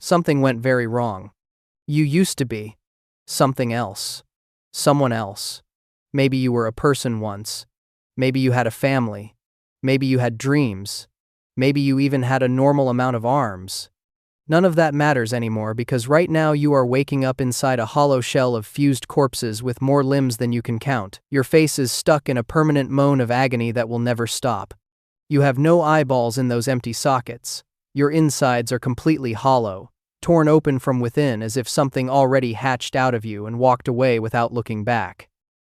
something went very wrong. You used to be something else. Someone else. Maybe you were a person once. Maybe you had a family. Maybe you had dreams. Maybe you even had a normal amount of arms. None of that matters anymore because right now you are waking up inside a hollow shell of fused corpses with more limbs than you can count. Your face is stuck in a permanent moan of agony that will never stop. You have no eyeballs in those empty sockets. Your insides are completely hollow, torn open from within as if something already hatched out of you and walked away without looking back.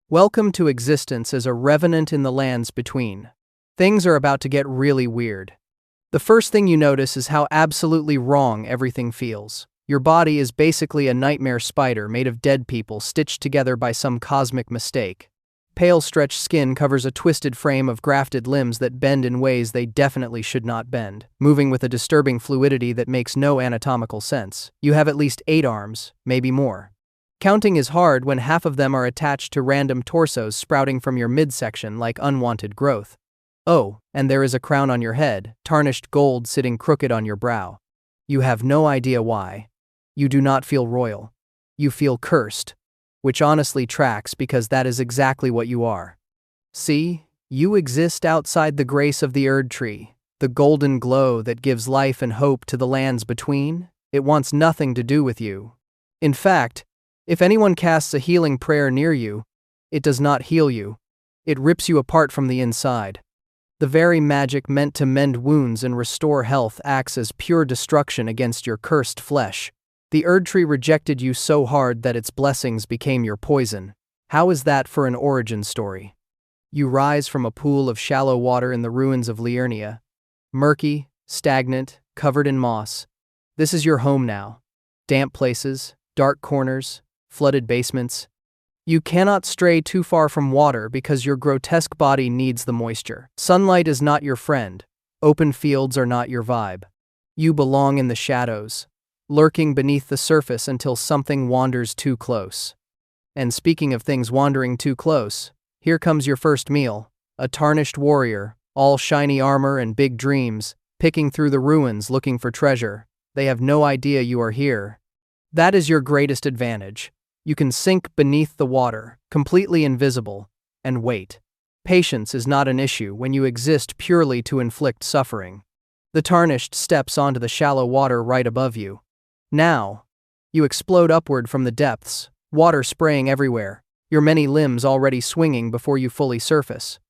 Welcome to existence as a revenant in the lands between. Things are about to get really weird. The first thing you notice is how absolutely wrong everything feels. Your body is basically a nightmare spider made of dead people stitched together by some cosmic mistake. Pale stretched skin covers a twisted frame of grafted limbs that bend in ways they definitely should not bend, moving with a disturbing fluidity that makes no anatomical sense. You have at least 8 arms, maybe more. Counting is hard when half of them are attached to random torsos sprouting from your midsection like unwanted growth. Oh, and there is a crown on your head, tarnished gold sitting crooked on your brow. You have no idea why. You do not feel royal. You feel cursed. Which honestly tracks because that is exactly what you are. See, you exist outside the grace of the Erdtree, the golden glow that gives life and hope to the lands between. It wants nothing to do with you. In fact, if anyone casts a healing prayer near you, it does not heal you. It rips you apart from the inside. The very magic meant to mend wounds and restore health acts as pure destruction against your cursed flesh. The Erdtree rejected you so hard that its blessings became your poison. How is that for an origin story? You rise from a pool of shallow water in the ruins of Liurnia. Murky, stagnant, covered in moss. This is your home now. Damp places, dark corners, flooded basements. You cannot stray too far from water because your grotesque body needs the moisture. Sunlight is not your friend. Open fields are not your vibe. You belong in the shadows, lurking beneath the surface until something wanders too close. And speaking of things wandering too close, here comes your first meal, a tarnished warrior, all shiny armor and big dreams, picking through the ruins looking for treasure. They have no idea you are here. That is your greatest advantage. You can sink beneath the water, completely invisible, and wait. Patience is not an issue when you exist purely to inflict suffering. The Tarnished steps onto the shallow water right above you. Now, you explode upward from the depths, water spraying everywhere, your many limbs already swinging before you fully surface.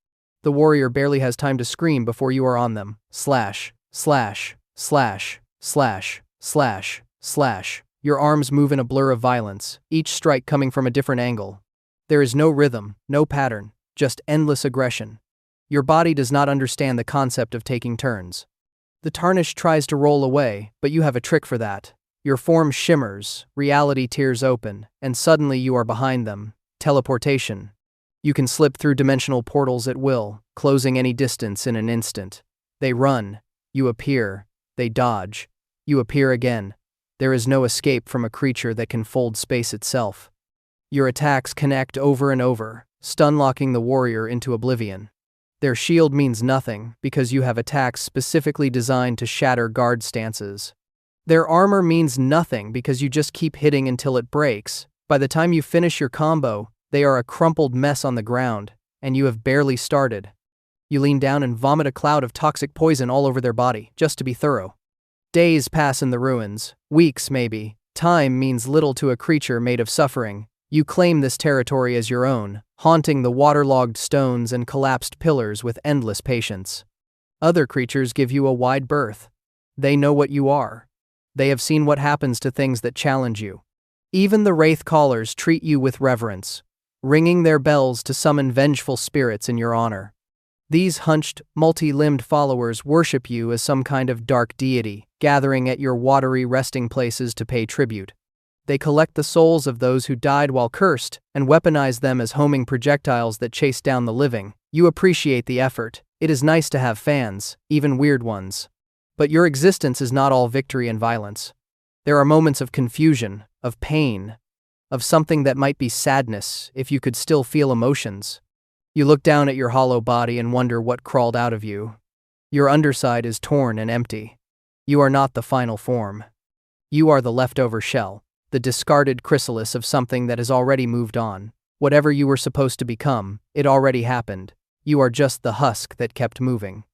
The warrior barely has time to scream before you are on them. Slash, slash, slash, slash, slash, slash. Your arms move in a blur of violence, each strike coming from a different angle. There is no rhythm, no pattern, just endless aggression. Your body does not understand the concept of taking turns. The Tarnished tries to roll away, but you have a trick for that. Your form shimmers, reality tears open, and suddenly you are behind them. Teleportation. You can slip through dimensional portals at will, closing any distance in an instant. They run. You appear. They dodge. You appear again. There is no escape from a creature that can fold space itself. Your attacks connect over and over, stun-locking the warrior into oblivion. Their shield means nothing because you have attacks specifically designed to shatter guard stances. Their armor means nothing because you just keep hitting until it breaks. By the time you finish your combo, they are a crumpled mess on the ground, and you have barely started. You lean down and vomit a cloud of toxic poison all over their body, just to be thorough. Days pass in the ruins, weeks maybe. Time means little to a creature made of suffering. You claim this territory as your own, haunting the waterlogged stones and collapsed pillars with endless patience. Other creatures give you a wide berth. They know what you are. They have seen what happens to things that challenge you. Even the Wraith Callers treat you with reverence, ringing their bells to summon vengeful spirits in your honor. These hunched, multi-limbed followers worship you as some kind of dark deity, gathering at your watery resting places to pay tribute. They collect the souls of those who died while cursed and weaponize them as homing projectiles that chase down the living. You appreciate the effort. It is nice to have fans, even weird ones. But your existence is not all victory and violence. There are moments of confusion, of pain, of something that might be sadness if you could still feel emotions. You look down at your hollow body and wonder what crawled out of you. Your underside is torn and empty. You are not the final form. You are the leftover shell, the discarded chrysalis of something that has already moved on. Whatever you were supposed to become, it already happened. You are just the husk that kept moving.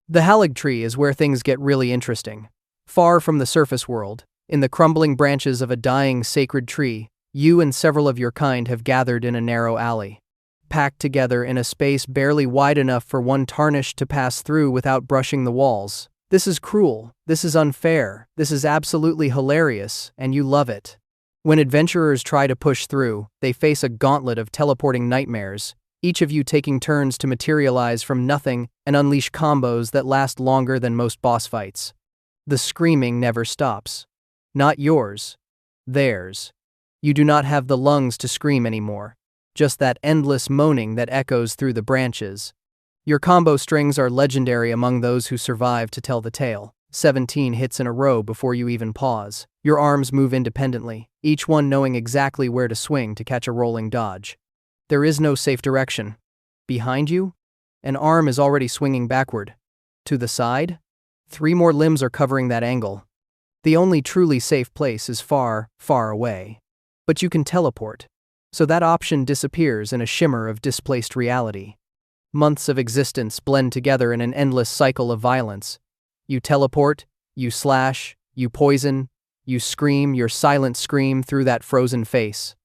The Haligtree is where things get really interesting. Far from the surface world, in the crumbling branches of a dying sacred tree, you and several of your kind have gathered in a narrow alley. Packed together in a space barely wide enough for one Tarnished to pass through without brushing the walls. This is cruel, this is unfair, this is absolutely hilarious, and you love it. When adventurers try to push through, they face a gauntlet of teleporting nightmares, each of you taking turns to materialize from nothing and unleash combos that last longer than most boss fights. The screaming never stops. Not yours. Theirs. You do not have the lungs to scream anymore. Just that endless moaning that echoes through the branches. Your combo strings are legendary among those who survive to tell the tale. 17 hits in a row before you even pause. Your arms move independently, each one knowing exactly where to swing to catch a rolling dodge. There is no safe direction. Behind you? An arm is already swinging backward. To the side? 3 more limbs are covering that angle. The only truly safe place is far, far away. But you can teleport. So that option disappears in a shimmer of displaced reality. Months of existence blend together in an endless cycle of violence. You teleport, you slash, you poison, you scream your silent scream through that frozen face.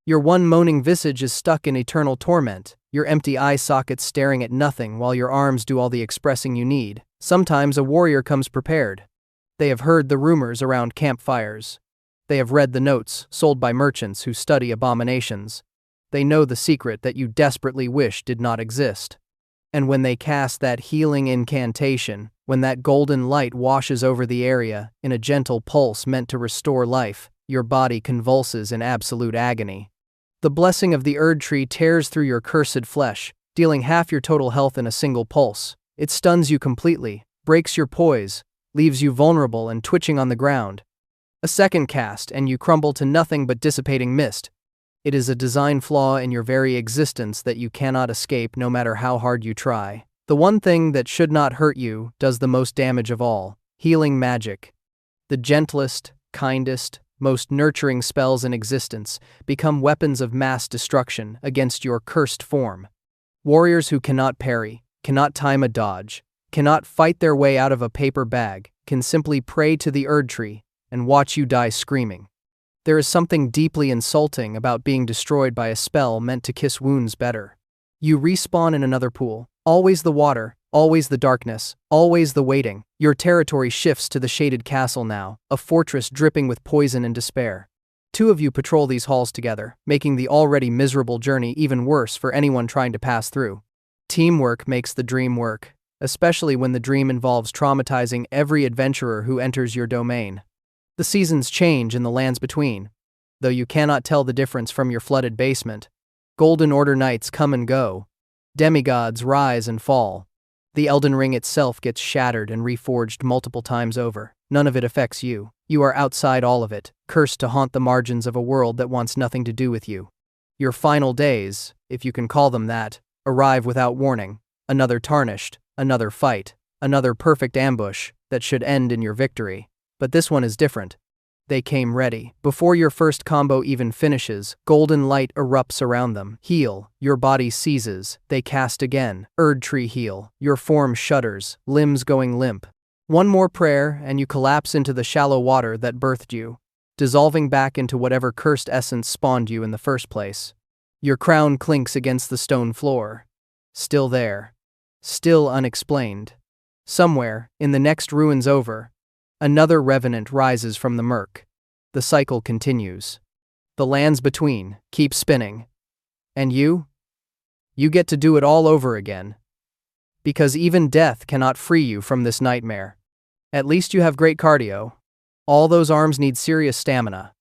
Your one moaning visage is stuck in eternal torment, your empty eye sockets staring at nothing while your arms do all the expressing you need. Sometimes a warrior comes prepared. They have heard the rumors around campfires. They have read the notes sold by merchants who study abominations. They know the secret that you desperately wish did not exist. And when they cast that healing incantation, when that golden light washes over the area in a gentle pulse meant to restore life, your body convulses in absolute agony. The blessing of the Erdtree tears through your cursed flesh, dealing half your total health in a single pulse. It stuns you completely, breaks your poise, leaves you vulnerable and twitching on the ground. A second cast and you crumble to nothing but dissipating mist. It is a design flaw in your very existence that you cannot escape no matter how hard you try. The one thing that should not hurt you does the most damage of all: healing magic. The gentlest, kindest, most nurturing spells in existence become weapons of mass destruction against your cursed form. Warriors who cannot parry, cannot time a dodge, cannot fight their way out of a paper bag, can simply pray to the Erdtree and watch you die screaming. There is something deeply insulting about being destroyed by a spell meant to kiss wounds better. You respawn in another pool. Always the water, always the darkness, always the waiting. Your territory shifts to the shaded castle now, a fortress dripping with poison and despair. 2 of you patrol these halls together, making the already miserable journey even worse for anyone trying to pass through. Teamwork makes the dream work, especially when the dream involves traumatizing every adventurer who enters your domain. The seasons change in the lands between, though you cannot tell the difference from your flooded basement. Golden Order nights come and go. Demigods rise and fall. The Elden Ring itself gets shattered and reforged multiple times over. None of it affects you. You are outside all of it, cursed to haunt the margins of a world that wants nothing to do with you. Your final days, if you can call them that, arrive without warning. Another Tarnished, another fight, another perfect ambush that should end in your victory. But this one is different. They came ready. Before your first combo even finishes, golden light erupts around them. Heal. Your body seizes. They cast again. Erdtree heal. Your form shudders, limbs going limp. One more prayer and you collapse into the shallow water that birthed you, dissolving back into whatever cursed essence spawned you in the first place. Your crown clinks against the stone floor. Still there. Still unexplained. Somewhere, in the next ruins over, another Revenant rises from the murk. The cycle continues. The lands between keep spinning. And you? You get to do it all over again. Because even death cannot free you from this nightmare. At least you have great cardio. All those arms need serious stamina.